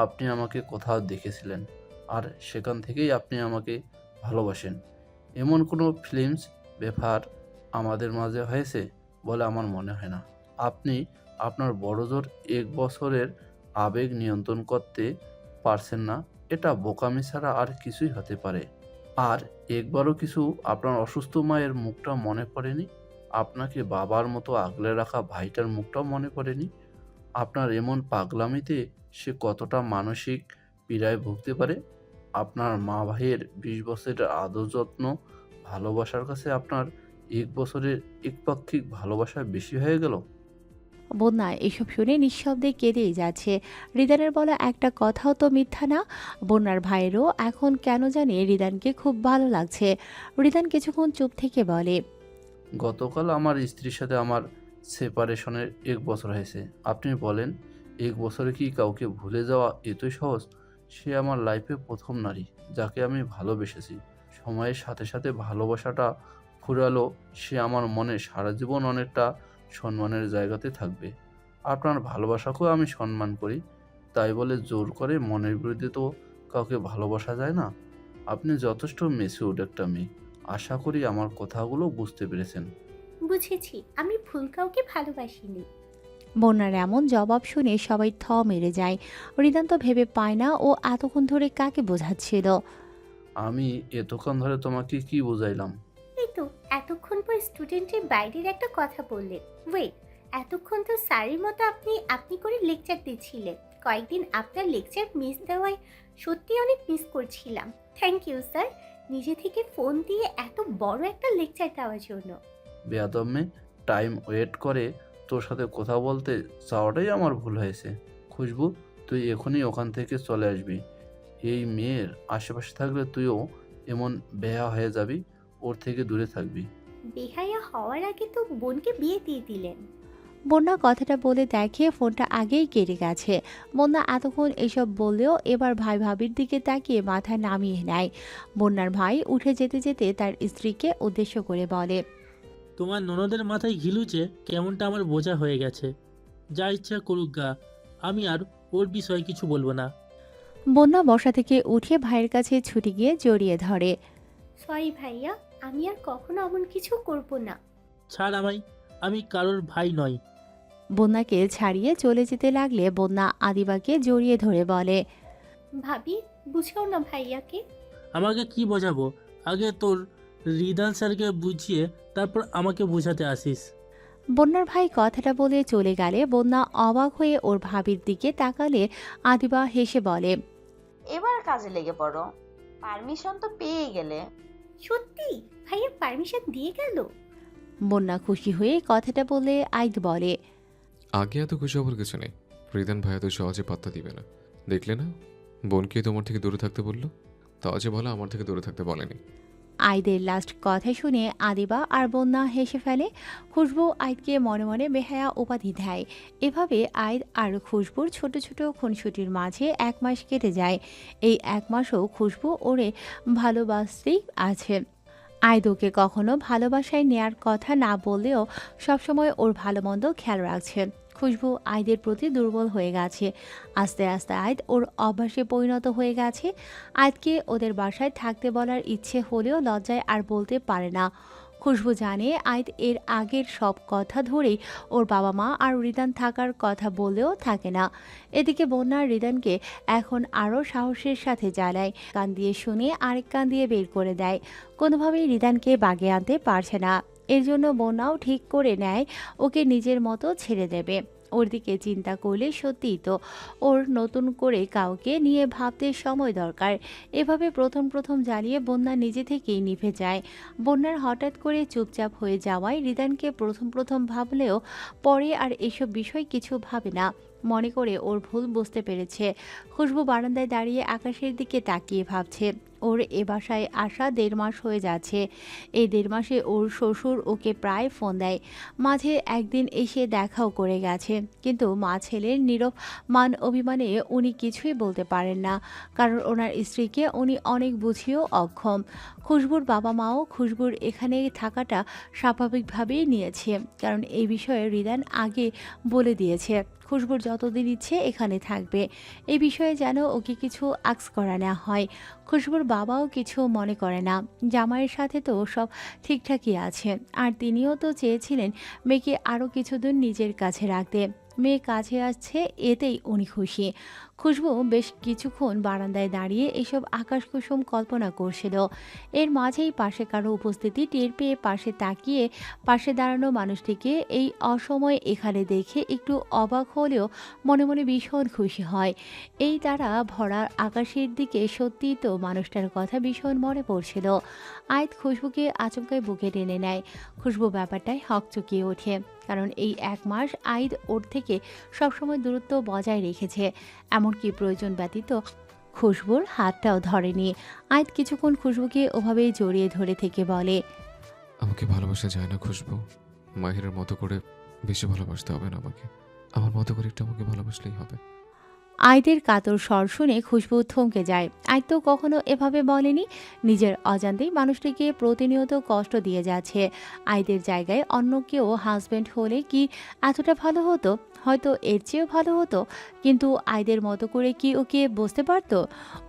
D: আপনি আমাকে কোথাও দেখেছিলেন, আর সেখান থেকেই আপনি আমাকে ভালোবাসেন। এমন কোনো ফিলিংস ব্যাপার আমাদের মাঝে হয়েছে বলে আমার মনে হয় না। আপনি আপনার বড়জোর 1 বছরের আবেগ নিয়ন্ত্রণ করতে পারছেন না, এটা বোকামি ছাড়া আর কিছুই হতে পারে। আর একবারও কিছু আপনার অসুস্থ মায়ের মুখটা মনে পড়েনি? আপনাকে বাবার মতো আগলে রাখা ভাইটার মুখটাও মনে পড়েনি? আপনার এমন পাগলামিতে সে কতটা মানসিক পীড়ায় ভুগতে পারে? আপনার মা ভাইয়ের 20 বছরের আদর যত্ন ভালোবাসার কাছে আপনার 1 বছরের একপাক্ষিক ভালোবাসা বেশি হয়ে গেল?
B: বন্যা এসব শুনে নিঃশব্দে কেঁদেই যাচ্ছে। রিদানের বলা একটা কথাও তো মিথ্যা না। বন্যার ভাইয়েরও এখন কেন জানি রিদানকে খুব ভালো লাগছে। রিদান কিছুক্ষণ চুপ থেকে বলে,
D: গতকাল আমার স্ত্রীর সাথে আমার সেপারেশনের 1 বছর হয়েছে। আপনি বলেন 1 বছরে কি কাউকে ভুলে যাওয়া এতই সহজ? সে আমার লাইফে প্রথম নারী, যাকে আমি ভালোবেসেছি। সময়ের সাথে সাথে ভালোবাসাটা ফুরালো, সে আমার মনে সারা জীবন অনেকটা সম্মানের জায়গাতে থাকবে। আপনার ভালোবাসাকেও আমি সম্মান করি, তাই বলে জোর করে মনের বিরুদ্ধে তো কাউকে ভালোবাসা যায় না। আপনি যথেষ্ট ম্যাচিউরড একটা মেয়ে। আশা করি আমার কথাগুলো বুঝতে পেরেছেন।
G: বুঝেছি, আমি ভুল কাউকে ভালোবাসিনি।
B: বন্যার এমন জবাব শুনে সবাই থ মেরে যায়। রিদান তো ভেবে পায় না ও এতক্ষণ ধরে কাকে বোঝাচ্ছিল।
D: আমি এতক্ষণ ধরে তোমাকে কি বুঝাইলাম?
G: এই তো এতক্ষণ পর স্টুডেন্টের বাইরের একটা কথা বললেন। ওয়েট, এতক্ষণ তো স্যারের মতো আপনি আপনি করে লেকচার দিচ্ছিলেন। কয়েকদিন আপনার লেকচার মিস দেওয়ায় সত্যি অনেক মিস করছিলাম। থ্যাংক ইউ স্যার, নিজে থেকে ফোন দিয়ে এত বড় একটা লেকচার দেওয়ার জন্য।
D: বেয়াদব মেয়ে, টাইম ওয়েট করে তোর সাথে কথা বলতে চাওয়াটাই আমার ভুল হয়েছে। খুশবু, তুই এখনই ওখান থেকে চলে আসবি। এই মেয়ের আশেপাশে থাকলে তুইও এমন বেয়া হয়ে যাবি, ওর থেকে দূরে থাকবি।
G: বেহায়া হওয়ার আগে তো বোনকে বিয়ে দিয়ে দিলেন।
B: বন্যা কথাটা বলে দেখে ফোনটা আগেই কেটে গেছে। বন্যা এতক্ষণ এসব বললেও এবার ভাই ভাবির দিকে তাকিয়ে মাথা নামিয়ে নেয়। বন্যার ভাই উঠে যেতে যেতে তার স্ত্রীকে উদ্দেশ্য করে বলে,
H: তোমার ননদের মাথায় ঘিলুচে কেমনটা আমার বোঝা হয়ে গেছে। যা ইচ্ছা করুক গা, আমি আর ওর বিষয়ে কিছু বলবো না।
B: বন্যা বসা থেকে উঠে ভাইয়ের কাছে ছুটে গিয়ে জড়িয়ে ধরে।
G: সরি ভাইয়া, আমি আর কখনো এমন কিছু করব না।
H: ছাড় আমায়, আমি কারোর ভাই নই।
B: বন্যাকে ছাড়িয়ে চলে যেতে লাগলে বন্যা আদিবাকে জড়িয়ে ধরে বলে,
G: ভাবি, বুঝাও না ভাইয়াকে।
H: আমাকে কি বোঝাবো? আগে তোর রিদান স্যারকে বুঝিয়ে তারপর আমাকে বোঝাতে আসিস।
B: বন্যার ভাই কথাটা বলে চলে গেলে বন্যা অবাক হয়ে ওর ভাবির দিকে তাকালে আদিবা হেসে বলে,
E: এবার কাজে লেগে পড়ো, পারমিশন তো পেয়ে গেলে।
G: সত্যি ভাইয়া পারমিশন দিয়ে গেল?
B: বন্যা খুশি হয়ে কথাটা বলে আইদ বলে,
A: আগে এত খুশি হবার কিছু নেই। রিদান ভাই এত সহজে পাত্তা দিবে না। দেখলে না, বোনকে তোমার থেকে দূরে থাকতে বললো, তাও যে বলো আমার থেকে দূরে থাকতে বলেনি।
B: আইদের লাস্ট কথা শুনে আদিবা আর বন্যা হেসে ফেলে। খুশবু আইদকে মনে মনে বেহায়া উপাধি দেয়। এভাবে আইদ আর খুশবুর ছোট ছোট খুনসুটির মাঝে 1 মাস কেটে যায়। এই 1 মাসও খুশবু ওরে ভালোবাসতেই আছে। আইদ ওকে কখনো ভালোবাসায় নেয়ার কথা না বললেও সবসময় ওর ভালো মন্দ খেয়াল রাখছে। খুশবু আইদের প্রতি দুর্বল হয়ে গেছে। আস্তে আস্তে আইদ ওর অভ্যাসে পরিণত হয়ে গেছে। আইদকে ওদের বাসায় থাকতে বলার ইচ্ছে হলেও লজ্জায় আর বলতে পারে না। খুশবু জানে আইদ এর আগের সব কথা ধরেই ওর বাবা মা আর রিদান থাকার কথা বলেও থাকে না। এদিকে বন্যা রিদানকে এখন আরও সাহসের সাথে জ্বালায়। কান দিয়ে শুনে আরেক কান দিয়ে বের করে দেয়। কোনোভাবেই রিদানকে বাগে আনতে পারছে না। এর জন্য বন্যাও ঠিক করে নেয় ওকে নিজের মতো ছেড়ে দেবে। ওর দিকে চিন্তা করলে সত্যিই তো ওর নতুন করে কাউকে নিয়ে ভাবতে সময় দরকার। এভাবে প্রথম প্রথম জ্বালিয়ে বন্যা নিজে থেকেই নিভে যায়। বন্যার হঠাৎ করে চুপচাপ হয়ে যাওয়ায় রিদানকে প্রথম প্রথম ভাবলেও পরে আর এসব বিষয় কিছু ভাবে না। মনে করে ওর ভুল বুঝতে পেরেছে। খুশবু বারান্দায় দাঁড়িয়ে আকাশের দিকে তাকিয়ে ভাবছে। ওর এ বাসায় আসা 1.5 মাস হয়ে যাচ্ছে। এই 1.5 মাসে ওর শ্বশুর ওকে প্রায় ফোন দেয়। মাঝে একদিন এসে দেখাও করে গেছে। কিন্তু মা ছেলের নীরব মান অভিমানে উনি কিছুই বলতে পারেন না। কারণ ওনার স্ত্রীকে উনি অনেক বুঝিয়েও অক্ষম। খুশবুর বাবা মাও খুশবুর এখানে থাকাটা স্বাভাবিকভাবেই নিয়েছে। কারণ এই বিষয়ে রিদান আগে বলে দিয়েছে খুশবুর যতদিন ইচ্ছে এখানে থাকবে। এই বিষয়ে যেন ওকে কিছু আক্স করা না হয়। খুশবুর বাবাও কিছু মনে করে না। জামাইয়ের সাথে তো সব ঠিকঠাকই আছে। আর তিনিও তো চেয়েছিলেন মেয়েকে আরও কিছুদিন নিজের কাছে রাখতে। মেয়ে কাছে আসছে এতেই উনি খুশি। খুশবু বেশ কিছুক্ষণ বারান্দায় দাঁড়িয়ে এসব আকাশকুসুম কল্পনা করছিল। এর মাঝেই পাশে কারো উপস্থিতি টের পেয়ে পাশে তাকিয়ে পাশে দাঁড়ানো মানুষটিকে এই অসময়ে এখানে দেখে একটু অবাক হলেও মনে মনে ভীষণ খুশি হয়। এই তারা ভরা আকাশের দিকে সত্যিই তো মানুষটার কথা ভীষণ মনে পড়ছিল। আইদ খুশবুকে আচমকায় বুকে টেনে নেয়। খুশবু ব্যাপারটায় হকচকিয়ে ওঠে। কারণ এই 1 মাস আইদ ওর থেকে সবসময় দূরত্ব বজায় রেখেছে। এমনকি প্রয়োজন ব্যতীত খুশবুর হাতটাও ধরেনি। আইদ কিছুক্ষণ খুশবুকে ওভাবেই জড়িয়ে ধরে থেকে বলে,
A: আমাকে ভালোবাসা যায় না খুশবু। মাহিরের মতো করে বেশি ভালোবাসতে হবে না আমাকে। আমার মতো করে একটু আমাকে ভালোবাসলেই হবে।
B: আইদের কাতর স্বর শুনে খুশবু থমকে যায়। আইদ তো কখনো এভাবে বলেনি। নিজের অজান্তেই মানুষটিকে প্রতিনিয়ত কষ্ট দিয়ে যাচ্ছে। আইদের জায়গায় অন্য কেউ হাজব্যান্ড হলে কি এতটা ভালো হতো? হয়তো এর চেয়েও ভালো হতো। কিন্তু আইদের মতো করে কি ওকে বুঝতে পারতো?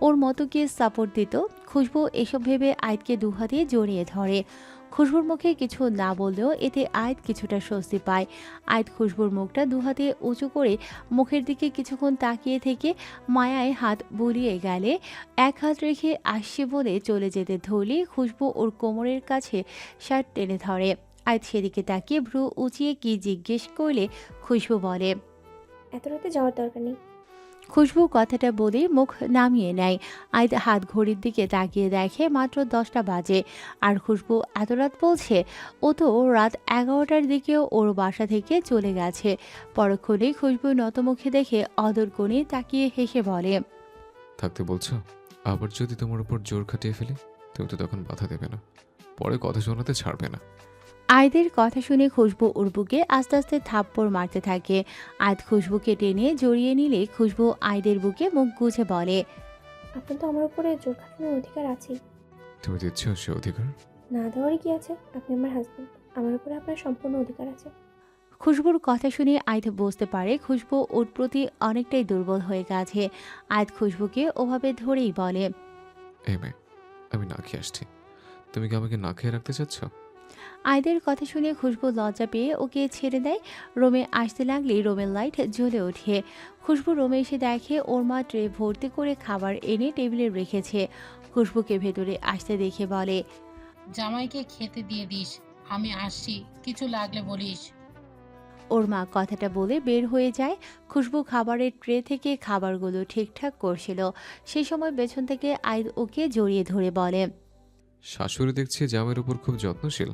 B: ওর মতো কি সাপোর্ট দিত? খুশবু এসব ভেবে আইদকে দুহাতে জড়িয়ে ধরে। খুশবুর মুখে কিছু না বললেও এতে আইদ কিছুটা স্বস্তি পায়। আইদ খুশবুর মুখটা দুহাতে উঁচু করে মুখের দিকে কিছুক্ষণ তাকিয়ে থেকে মায়ায় হাত বুলিয়ে গেলে 1 হাত রেখে আসছে বলে চলে যেতে ধরলে খুশবু ওর কোমরের কাছে শার্ট টেনে ধরে। আইদ সেদিকে তাকিয়ে ভ্রু উঁচিয়ে কি জিজ্ঞেস করলে খুশবু বলে,
C: এত রাতে যাওয়ার দরকার নেই।
B: খুশবু কথাটা বলে মুখ নামিয়ে নেয়। আইদ হাত ঘড়ির দিকে তাকিয়ে দেখে মাত্র 10টা বাজে। আর খুশবু এত রাত বলছে? ও তো রাত 11টার দিকেও ওর বাসা থেকে চলে গেছে। পরক্ষণেই খুশবু নতমুখে দেখে অদর কোণে তাকিয়ে হেসে বলে,
A: থাকতে বলছো? আবার যদি তোমার উপর জোর খাটিয়ে ফেলি, তুমি তো তখন বাধা দেবে না, পরে কথা শোনাতে ছাড়বে না।
B: আইদের কথা শুনে খুশবু ওর বুকে আস্তে আস্তে থাপ্পড় মারতে থাকে। আইদ খুশবুকে টেনে জড়িয়ে নিলে খুশবু আইদের বুকে মুখ গুজে বলে,
C: আপনার তো আমার উপরে জোর খাটানোর অধিকার আছেই।
A: তুমি দিচ্ছ সে অধিকার?
C: না দেওয়ারই কি আছে? আপনি আমার হাজব্যান্ড, আমার উপরে আপনার সম্পূর্ণ অধিকার আছে।
B: খুশবুর কথা শুনে আইদ বুঝতে পারে খুশবু ওর প্রতি অনেকটাই দুর্বল হয়ে গেছে। আইদ খুশবুকে ওভাবে ধরেই বলে,
A: এই মেয়ে, আমি না খেয়ে আসছি। তুমি কি আমাকে না খেয়ে রাখতে চাচ্ছ?
B: আইদের কথা শুনে খুশবু লজ্জা পেয়ে ওকে ছেড়ে দেয়। রোমে আসতে লাগলে রোমের লাইট জ্বলে ওঠে। খুশবু রোমে এসে দেখে ওর মা ট্রে ভর্তি করে খাবার এনে টেবিলে রেখেছে। খুশবুকে ভেতরে আসতে দেখে বলে,
I: জামাইকে খেতে দিয়ে দিস, আমি আসছি, কিছু লাগলে বলিস।
B: ওর মা কথাটা বলে বের হয়ে যায়। খুশবু খাবারের ট্রে থেকে খাবারগুলো ঠিকঠাক করছিল। সেই সময় পেছন থেকে আইদ ওকে জড়িয়ে ধরে বলে,
A: শাশুড়ি দেখছি জামের উপর খুব যত্নশীল।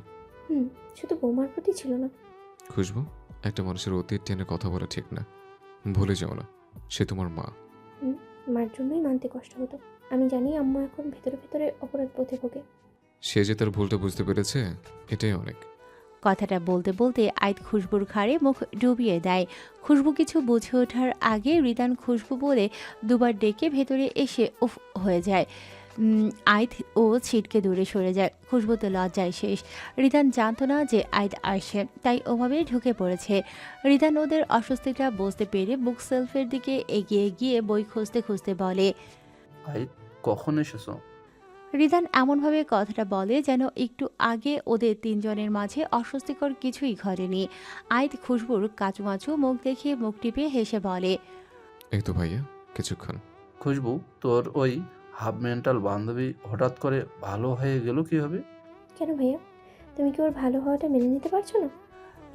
C: হুম, শুধু বৌমার প্রতি ছিল না।
A: খুশবু, একটা মানুষের অতীত টেনে কথা বলা ঠিক না। ভুলে যাও না, সে তোমার মা।
C: মার জন্যই মানতে কষ্ট হতো। আমি জানি আম্মু এখন ভেতরে ভেতরে অপরাধ বোধে ভোগে।
A: সে যে তার ভুলটা বুঝতে পেরেছে, এটাই অনেক।
B: কথাটা বলতে বলতে আইদ খুশবুর ঘাড়ে মুখ ডুবিয়ে দেয়। খুশবু কিছু বুঝে ওঠার আগে রিদান খুশবু বলে দুবার ডেকে ভেতরে এসে উফ হয়ে যায়। আইদ ও ছিটকে দূরে সরে যায়। খুশবুতে লজ্জায় শেষ। রিদান জানতো না যে আইদ আসে, তাই ওভাবেই ঢুকে পড়েছে। রিদান ওদের অস্বস্তিটা বুঝতে পেরে বুক সেলফের দিকে এগিয়ে গিয়ে বই খুঁজতে খুঁজতে বলে,
D: আইদ, কখন এসেছো?
B: রিদান এমনভাবে কথাটা বলে যেন একটু আগে ওদের তিনজনের মাঝে অস্বস্তিকর কিছুই ঘটেনি। আইদ খুশবুর কাচুমাচু মুখ দেখে মুখ টিপে হেসে বলে,
A: এই তো ভাইয়া, কিছুক্ষণ।
D: খুশবু, তোর ওই হাফ মেন্টাল বান্ধবী হঠাৎ করে ভালো হয়ে গেল কিভাবে?
C: কেন ভাইয়া, তুমি কি ওর ভালো হওয়াটা মেনে নিতে পারছো না?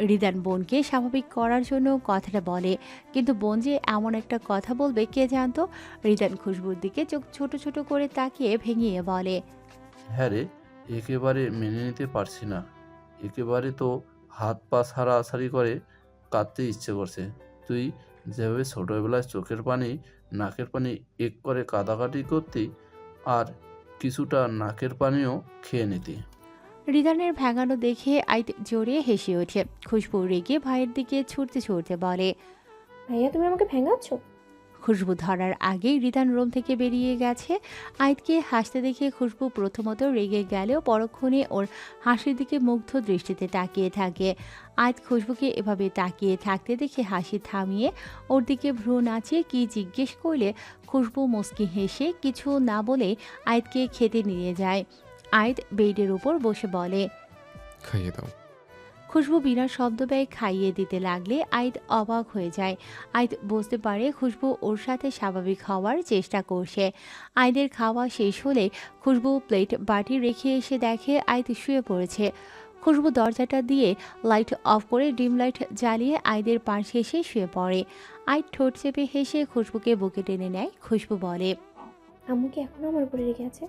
B: রিদান বোনকে স্বাভাবিক করার জন্য কথাটা বলে, কিন্তু বোন যে এমন একটা কথা বলবে কে জানতো। রিদান খুশবুর দিকে চোখ ছোট ছোট করে তাকিয়ে ভেঙিয়ে বলে,
D: হ্যাঁ রে, একেবারে মেনে নিতে পারছি না। একেবারে তো হাত পা ছাড়াছাড়ি করে কাঁদতে ইচ্ছে করছে। তুই যেভাবে ছোটবেলায় চোখের পানি নাকের পানি এক করে কাদাকাটি করতি, আর কিছুটা নাকের পানিও খেয়ে নিতি।
B: রিদানের ভেঙানো দেখে আইদ জোরে হেসে ওঠে। খুশবু রেগে ভাইয়ের দিকে ছুটতে ছুটতে বলে,
C: ভাইয়া, তুমি আমাকে ভেঙাচ্ছ?
B: খুশবু ধরার আগেই রিদান রুম থেকে বেরিয়ে গেছে। আইদকে হাসতে দেখে খুশবু প্রথমত রেগে গেলেও পরক্ষণে ওর হাসির দিকে মুগ্ধ দৃষ্টিতে তাকিয়ে থাকে। আইদ খুশবুকে এভাবে তাকিয়ে থাকতে দেখে হাসি থামিয়ে ওর দিকে ভ্রু নাচিয়ে কি জিজ্ঞেস করলে খুশবু মুচকি হেসে কিছু না বলে আইদকে খেতে নিয়ে যায়। আইদ বেডের উপর বসে বলে,
A: খাইয়ে দাও।
B: খুশবু বিনা শব্দ ব্যয় খাইয়ে দিতে লাগলে আইদ অবাক হয়ে যায়। আইদ বুঝতে পারে খুশবু ওর সাথে স্বাভাবিক হওয়ার চেষ্টা করছে। আইদের খাওয়া শেষ হলে খুশবু প্লেট বাটি রেখে এসে দেখে আইদ শুয়ে পড়েছে। খুশবু দরজাটা দিয়ে লাইট অফ করে ডিম লাইট জ্বালিয়ে আইদের পাশে এসে শুয়ে পড়ে। আইদ ঠোঁট চেপে হেসে খুশবুকে বুকে টেনে নেয়। খুশবু বলে,
C: আম্মু কি এখনো আমার উপরে রেগে আছে?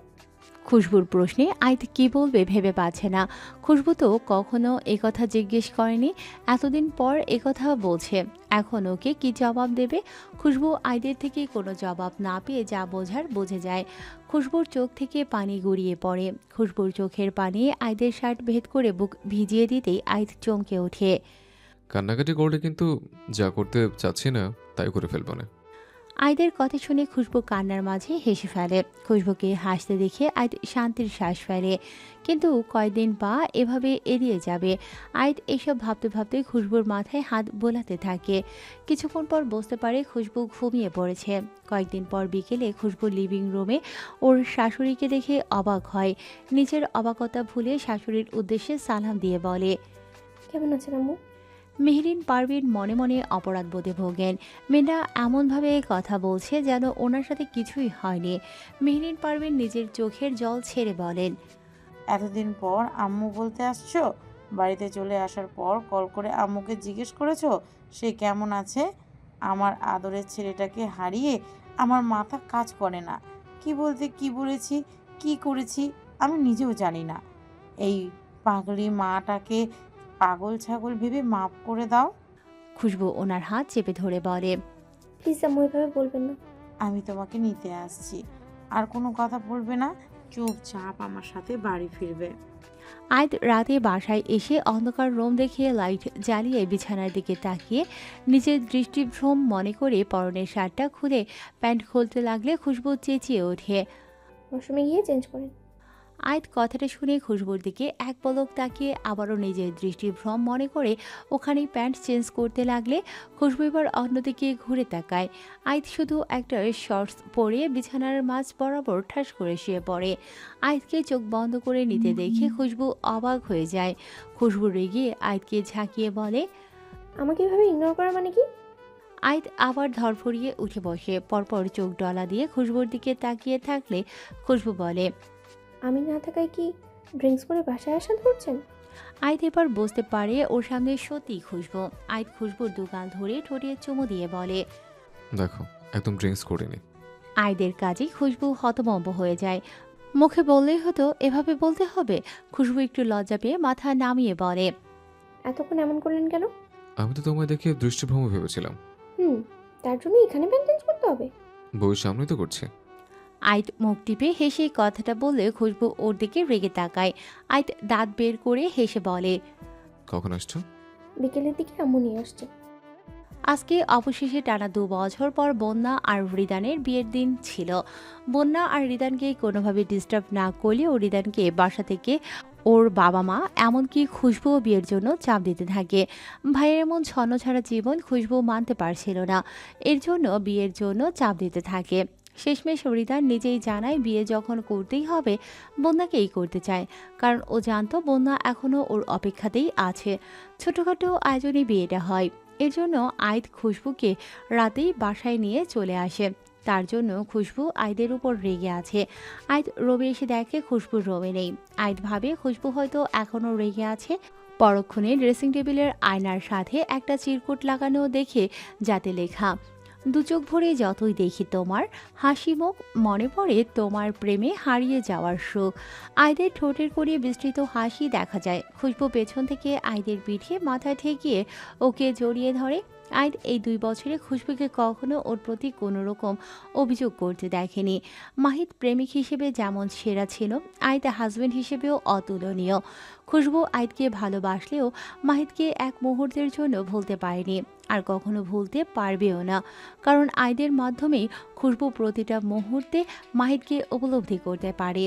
B: খুশবুর প্রশ্নে আইদ কি বলবে ভেবে পাচ্ছে না। খুশবু তো কখনো একথা জিজ্ঞেস করেনি, এতদিন পর একথা বলছে। এখন ওকে কি জবাব দেবে? খুশবু আইদের থেকে কোনো জবাব না পেয়ে যা বোঝার বুঝে যায়। খুশবুর চোখ থেকে পানি গড়িয়ে পড়ে। খুশবুর চোখের পানি আইদের শার্ট ভেদ করে বুক ভিজিয়ে দিতেই আইদ চমকে ওঠে।
A: কান্নাকাটি করলে কিন্তু যা করতে চাচ্ছি না তাই করে ফেলবো না।
B: আইদের কথা শুনে খুশবু কান্নার মাঝে হেসে ফেলে। খুশবুকে হাসতে দেখে আইদ শান্তির শ্বাস ফেলে। কিন্তু কয়দিন বা এভাবে এড়িয়ে যাবে। আইদ এসব ভাবতে ভাবতে খুশবুর মাথায় হাত বোলাতে থাকে। কিছুক্ষণ পর বুঝতে পারে খুশবু ঘুমিয়ে পড়েছে। কয়েকদিন পর বিকেলে খুশবু লিভিং রুমে ওর শাশুড়িকে দেখে অবাক হয়। নিজের অবাকতা ভুলে শাশুড়ির উদ্দেশ্যে সালাম দিয়ে বলে,
C: কেমন আছেন আম্মু?
B: মেহরিন পারভিন মনে মনে অপরাধ বোধে ভোগেন। মেয়েটা এমনভাবে কথা বলছে যেন ওনার সাথে কিছুই হয়নি। মেহরিন পারভিন নিজের চোখের জল ছেড়ে বলেন,
I: এতদিন পর আম্মু বলতে আসছো? বাড়িতে চলে আসার পর কল করে আম্মুকে জিজ্ঞেস করেছো সে কেমন আছে? আমার আদরের ছেলেটাকে হারিয়ে আমার মাথা কাজ করে না। কি বলতে কি বলেছি, কি করেছি আমি নিজেও জানি না। এই পাগলি মাটাকে পাগল ছাগল ভেবে মাফ করে দাও।
B: খুশবু ওনার হাত চেপে ধরে বলে,
C: প্লিজ আম্মু, এভাবে বলবেন না।
I: আমি তোমাকে নিতে আসছি, আর কোনো কথা বলবে না, চুপচাপ আমার সাথে বাড়ি ফিরবে।
B: আজ রাতে বাসায় এসে অন্ধকার রুম দেখে লাইট জ্বালিয়ে বিছানার দিকে তাকিয়ে নিজের দৃষ্টিভ্রম মনে করে পরনের শার্টটা খুলে প্যান্ট খুলতে লাগলে খুশবু চেঁচিয়ে ওঠে।
C: ওয়াশরুমে গিয়ে চেঞ্জ করেন।
B: আয়াত কথাটা শুনে খুশবুর দিকে এক পলক তাকিয়ে আবারও নিজের দৃষ্টিভ্রম মনে করে ওখানেই প্যান্ট চেঞ্জ করতে লাগলে খুশবু এবার অন্যদিকে ঘুরে তাকায়। আয়াত শুধু একটা শর্টস পরে বিছানার মাঝ বরাবর ঠাস করে শুয়ে পড়ে। আয়াতকে চোখ বন্ধ করে নিতে দেখে খুশবু অবাক হয়ে যায়। খুশবু রেগে আয়াতকে ঝাঁকিয়ে বলে,
C: আমাকে এভাবে ইগনোর করা মানে কি?
B: আয়াত আবার ধরফড়িয়ে উঠে বসে। পরপর চোখ ডলা দিয়ে খুশবুর দিকে তাকিয়ে থাকলে খুশবু বলে,
C: আমি না থাকায় কি ড্রিঙ্কস করে বাসায় আসা ধরছেন?
B: আইত এবার বুঝতে পারে ওর সামনে সত্যিই খুশবু। আইত খুশবুর দুগাল ধরে ঠোঁটে চুমু দিয়ে বলে,
A: দেখো একদম ড্রিঙ্কস করিনি।
B: আইদের কাজে খুশবু হতভম্ব হয়ে যায়। মুখে বললেই হতো, এভাবে বলতে হবে? খুশবু একটু লজ্জা পেয়ে মাথা নামিয়ে বলে,
C: এতক্ষণ এমন করলেন কেন?
A: আমি তো তোমায় দেখে দৃষ্টিভ্রম ভেবেছিলাম।
C: তার জন্য এখানে মেনটেন করতে হবে?
A: বউয়ের সামনেই তো করছি।
B: আইত মুখ টিপে হেসে কথাটা বললে খুশবু ওর দিকে রেগে তাকায়। আইত দাঁত বের করে হেসে বলে,
A: কখন আসছো?
C: বিকেলের দিকে আম্মু নিয়ে আসছে।
B: আজকে অবশেষে টানা 2 বছর পর বন্যা আর রিদানের বিয়ের দিন ছিল। বন্যা আর রিদানকে কোনোভাবে ডিস্টার্ব না করলেও রিদানকে বাসা থেকে ওর বাবা মা এমনকি খুশবুও বিয়ের জন্য চাপ দিতে থাকে। ভাইয়ের এমন ছন্নছাড়া জীবন খুশবু মানতে পারছিল না, এর জন্য বিয়ের জন্য চাপ দিতে থাকে। শেষমেশ রিদান নিজেই জানায় বিয়ে যখন করতেই হবে বন্যাকেই করতে চায়, কারণ ও জানতো বন্যা এখনও ওর অপেক্ষাতেই আছে। ছোটোখাটো আয়োজনে বিয়েটা হয়। এর জন্য আইদ খুশবুকে রাতেই বাসায় নিয়ে চলে আসে। তার জন্য খুশবু আইদের উপর রেগে আছে। আইদ রুমে এসে দেখে খুশবুর রুমে নেই। আইদ ভাবে খুশবু হয়তো এখনও রেগে আছে। পরক্ষণে ড্রেসিং টেবিলের আয়নার সাথে একটা চিরকুট লাগানো দেখে যাতে লেখা, 2 চোখ ভরে যতই দেখি তোমার হাসি মুখ, মনে পড়ে তোমার প্রেমে হারিয়ে যাওয়ার সুখ। আইদের ঠোঁটের কোণে বিস্তৃত হাসি দেখা যায়। খুশবু পেছন থেকে আইদের পিঠে মাথা ঠেকিয়ে ওকে জড়িয়ে ধরে। আইদ এই 2 বছরে খুশবুকে কখনো ওর প্রতি কোনো রকম অভিযোগ করতে দেখেনি। মাহিদ প্রেমিক হিসেবে যেমন সেরা ছিল, আইদ হাজবেন্ড হিসেবেও অতুলনীয়। খুশবু আইদকে ভালোবাসলেও মাহিদকে এক মুহূর্তের জন্য ভুলতে পারেনি, আর কখনো ভুলতে পারবেও না, কারণ আইদের মাধ্যমেই খুশবু প্রতিটা মুহূর্তে মাহিদকে উপলব্ধি করতে পারে।